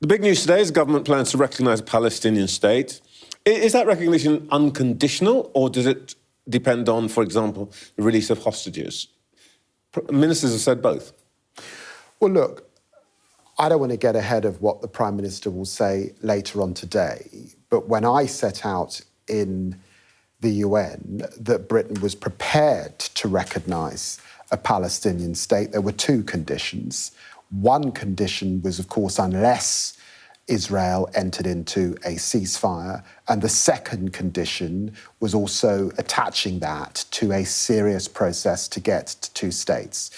The big news today is the government plans to recognise a Palestinian state. Is that recognition unconditional, or does it depend on, for example, the release of hostages? Ministers have said both. Well, look, I don't want to get ahead of what the Prime Minister will say later on today, but when I set out in the UN that Britain was prepared to recognise a Palestinian state, there were two conditions. One condition was, of course, unless Israel entered into a ceasefire, and the second condition was also attaching that to a serious process to get to two states.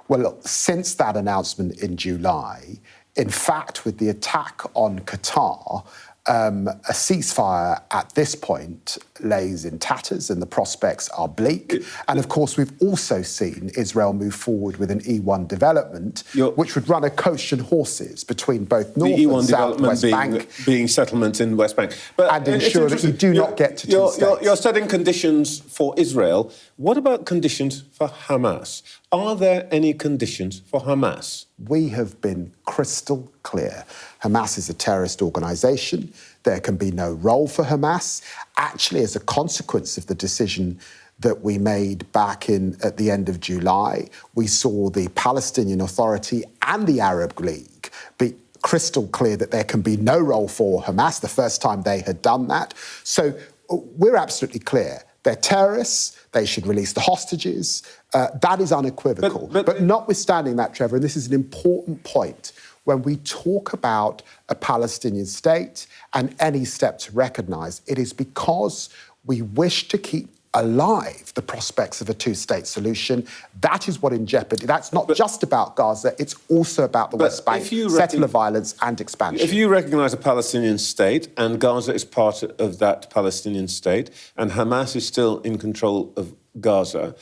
Well, look, since that announcement in July, in fact, with the attack on Qatar, a ceasefire at this point lays in tatters and the prospects are bleak. And of course, we've also seen Israel move forward with an E1 development, which would run a coach and horses between both North and South West Bank. Being settlement in West Bank. But and ensure that you do not get to two states. You're setting conditions for Israel. What about conditions for Hamas? Are there any conditions for Hamas? We have been crystal clear. Hamas is a terrorist organisation. There can be no role for Hamas. Actually, as a consequence of the decision that we made back at the end of July, we saw the Palestinian Authority and the Arab League be crystal clear that there can be no role for Hamas, the first time they had done that. So we're absolutely clear. They're terrorists. They should release the hostages. That is unequivocal. But notwithstanding that, Trevor, and this is an important point, when we talk about a Palestinian state and any step to recognise, it is because we wish to keep alive the prospects of a two-state solution. That is what in jeopardy. That's not just about Gaza, it's also about the West Bank, settler violence and expansion. If you recognise a Palestinian state and Gaza is part of that Palestinian state and Hamas is still in control of Gaza,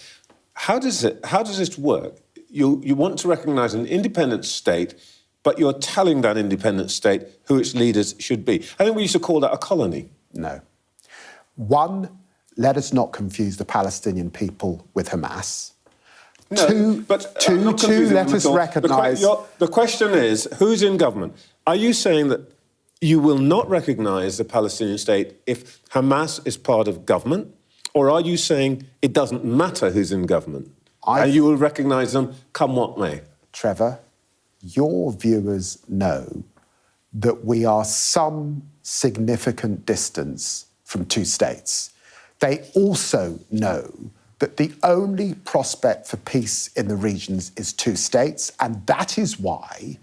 how does this work? You want to recognise an independent state, but you're telling that independent state who its leaders should be. I think we used to call that a colony. No. One, let us not confuse the Palestinian people with Hamas. No, two, let us recognise... The question is, who's in government? Are you saying that you will not recognise the Palestinian state if Hamas is part of government? Or are you saying it doesn't matter who's in government and you will recognise them come what may? Trevor, your viewers know that we are some significant distance from two states. They also know that the only prospect for peace in the regions is two states, and that is why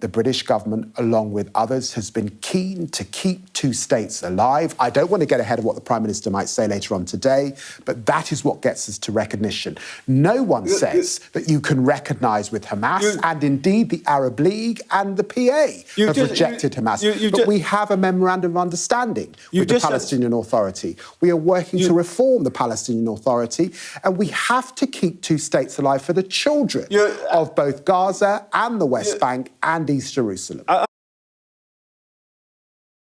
the British government, along with others, has been keen to keep two states alive. I don't want to get ahead of what the Prime Minister might say later on today, but that is what gets us to recognition. No one says that you can recognise with Hamas, and indeed the Arab League and the PA have rejected Hamas. But we have a memorandum of understanding with the Palestinian Authority. We are working to reform the Palestinian Authority, and we have to keep two states alive for the children of both Gaza and the West Bank and East Jerusalem.